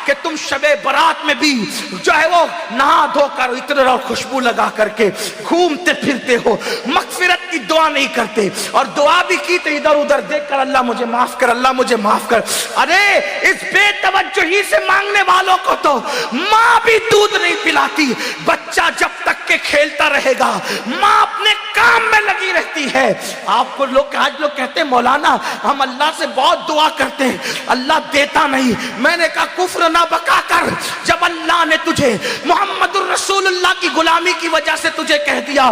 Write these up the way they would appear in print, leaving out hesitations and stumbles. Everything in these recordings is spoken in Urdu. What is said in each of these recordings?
کہ تم شبے برات میں بھی جو ہے وہ نہا دھو کر عطر اور خوشبو لگا کر کے گھومتے پھرتے ہو، مغفرت کی دعا نہیں کرتے، اور دعا بھی کی تو ادھر ادھر دیکھ کر اللہ مجھے معاف کر، اللہ مجھے معاف کر۔ ارے اس بے توجہی سے مانگنے والوں کو تو ماں بھی دودھ نہیں پلاتی۔ بچہ جب تک کہ کھیلتا رہے گا ماں اپنے کام میں لگی رہتی ہے۔ آپ کو آج لوگ کہتے ہیں مولانا ہم اللہ سے بہت دعا کرتے ہیں، اللہ دیتا نہیں۔ میں نے کہا کفر نہ بکا کر، جب اللہ نے تجھے محمد الرسول اللہ کی غلامی کی وجہ سے تجھے کہہ دیا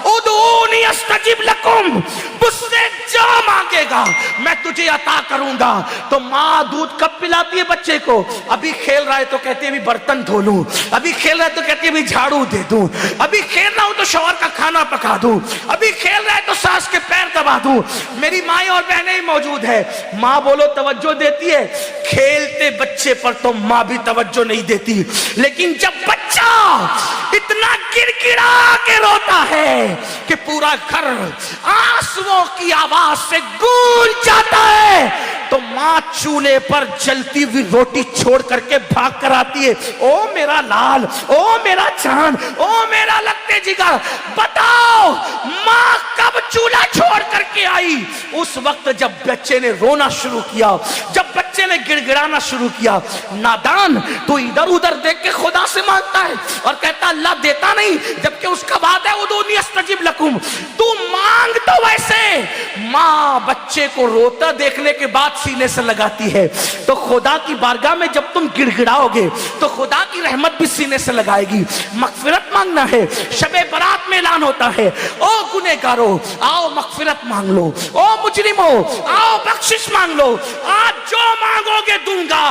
ادعونی استجب لکم، مجھ سے جو مانگے گا میں تجھے عطا کروں گا، تو ماں دودھ کب پلاتی ہے بچے کو؟ ابھی کھیل رہا ہے تو کہتے ہیں ابھی برتن دھو لوں، ابھی کھیل رہا ہے تو کہتے ہیں ابھی جھاڑو دے دوں، ابھی کھیل رہا ہوں تو شوہر کا کھانا پکا دوں، ابھی کھیل رہا ہے تو ساس کے پیر دبا دوں۔ میری مائیں اور بہنیں ہی موجود ہے، ماں بولو توجہ دیتی ہے؟ کھیلتے بچے پر تو ماں بھی توجہ نہیں دیتی، لیکن جب بچہ اتنا گر گڑا کے روتا ہے کہ پورا گھر آنسوؤں کی آواز سے گونج جاتا ہے، تو ماں چولہے پر جلتی ہوئی روٹی چھوڑ کر کے بھاگ کر آتی ہے، او میرا لال، او میرا چاند، او میرا لگتے جگر، بتاؤ ماں کب چولہا چھوڑ کر کے آئی؟ اس وقت جب بچے نے رونا شروع کیا، جب بچے نے گڑ گڑانا شروع کیا۔ نادان تو ادھر ادھر دیکھ کے خدا سے مانگتا ہے اور کہتا اللہ دیتا نہیں، جبکہ اس کا وعدہ ہے ادعونی استجب لکم۔ تو مانگ تو ویسے، ماں بچے کو روتا دیکھنے کے بعد سینے سے لگاتی ہے، تو خدا کی بارگاہ میں جب تم گڑ گڑاؤ گے تو خدا کی رحمت بھی سینے سے لگائے گی۔ مغفرت مانگنا ہے، شب برات میں اعلان ہوتا ہے او گنہگارو آؤ مغفرت مانگ لو، او مجرمو آؤ بخشش مانگ لو، آج جو مانگو گے دوں گا۔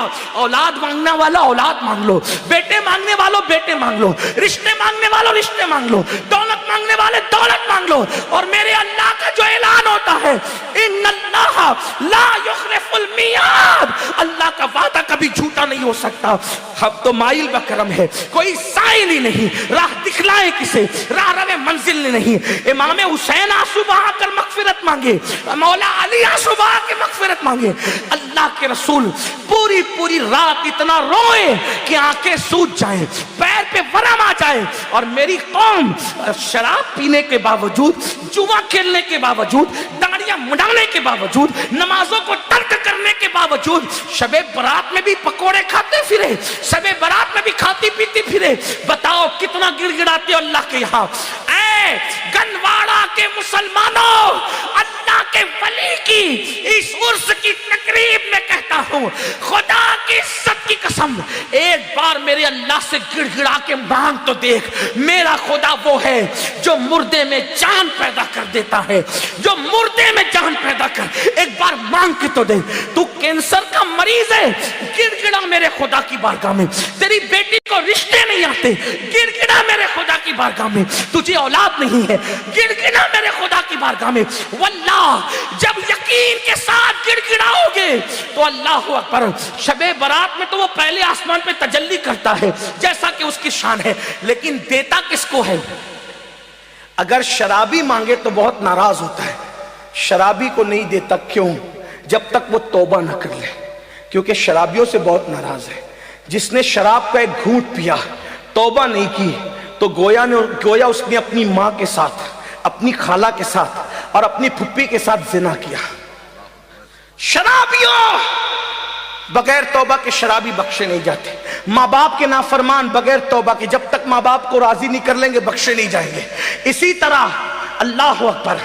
اولاد مانگنا والا اولاد مانگ لو، بیٹے مانگنے والوں بیٹے مانگ لو، رشتے مانگنے والوں رشتے مانگ لو، دولت مانگنے والے دولت مانگ لو۔ اور میرے اللہ کا جو اعلان ہوتا ہے ان اللہ لا یخلف المیعاد، اللہ کا وعدہ کبھی جھوٹا نہیں ہو سکتا۔ اب تو مائل بکرم ہے، کوئی سائل ہی نہیں، راہ دکھلائے کسے، راہ روے منزل نہیں۔ امام حسین آنسو بہا کر مغفرت مانگے، مولا علی آنسو بہا کے مغفرت مانگے، اللہ کے رسول پوری پوری رات اتنا روئے کہ آنکھیں سوج جائیں، پیر پہ ورم آ جائے، اور میری قوم شراب پینے کے باوجود، جوا کھیلنے کے باوجود، داڑیاں مڈانے کے باوجود، نمازوں کو ترک کرنے کے باوجود شب برات میں بھی پکوڑے کھاتے پھرے، شب برات میں بھی کھاتی پیتی پھرے۔ بتاؤ کتنا گڑ گڑاتے ہو اللہ کے یہاں۔ اے گنواڑا کے مسلمانوں، اللہ کے ولی کی اس عرس کی تقریب میں کہتا ہوں خدا کی عزت کی قسم، ایک بار میرے اللہ سے گڑ گڑا کے مانگ تو دیکھ۔ میرا خدا وہ ہے جو مردے میں جان پیدا کر دیتا ہے، جو مردے میں جان پیدا کر، ایک بار مانگ کے تو دیکھ۔ تو کینسر کا مریض ہے، گڑ گڑا میرے خدا کی بارگاہ میں۔ تیری بیٹی کو رشتے نہیں آتے، گڑ گڑا میرے خدا کی بارگاہ میں۔ تجھے اولاد نہیں ہے، گڑ گڑا میرے خدا کی بارگاہ میں۔ واللہ جب یقین کے ساتھ گڑ گڑاؤ گے تو اللہ اکبر، شب برات میں تو وہ پہلے آسمان پہ تجلی کرتا ہے جیسا کہ اس کی شان ہے، لیکن دیتا کس کو ہے؟ اگر شرابی مانگے تو بہت ناراض ہوتا ہے، شرابی کو نہیں دیتا، کیوں؟ جب تک وہ توبہ نہ کر لے، کیونکہ شرابیوں سے بہت ناراض ہے۔ جس نے شراب کا ایک گھونٹ پیا، توبہ نہیں کی، تو گویا اس نے اپنی ماں کے ساتھ، اپنی خالہ کے ساتھ اور اپنی پھپھی کے ساتھ زنا کیا۔ شرابیوں بغیر توبہ کے شرابی بخشے نہیں جاتے، ماں باپ کے نافرمان بغیر توبہ کے جب تک ماں باپ کو راضی نہیں کر لیں گے بخشے نہیں جائیں گے۔ اسی طرح اللہ اکبر،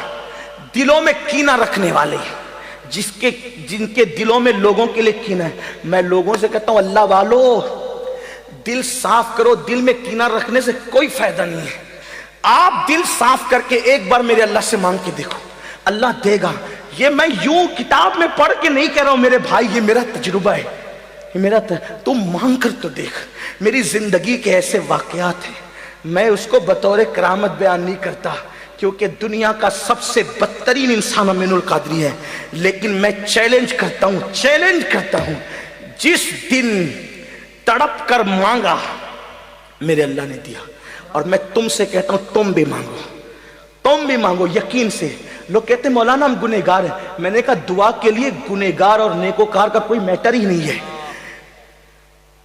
دلوں میں کینہ رکھنے والے، جن کے دلوں میں لوگوں کے لیے کینہ ہے، میں لوگوں سے کہتا ہوں اللہ والو دل صاف کرو، دل میں کینہ رکھنے سے کوئی فائدہ نہیں ہے۔ آپ دل صاف کر کے ایک بار میرے اللہ سے مانگ کے دیکھو، اللہ دے گا۔ یہ میں یوں کتاب میں پڑھ کے نہیں کہہ رہا ہوں میرے بھائی، یہ میرا تجربہ ہے، تم مانگ کر تو دیکھ۔ میری زندگی کے ایسے واقعات ہیں، میں اس کو بطور کرامت بیان نہیں کرتا کیونکہ دنیا کا سب سے بدترین انسان امین القادری ہے، لیکن میں چیلنج کرتا ہوں جس دن تڑپ کر مانگا میرے اللہ نے دیا۔ اور میں تم سے کہتا ہوں تم بھی مانگو یقین سے۔ لوگ کہتے ہیں مولانا ہم گنہگار ہیں، میں نے کہا دعا کے لیے گنہگار اور نیکوکار کا کوئی میٹر ہی نہیں ہے۔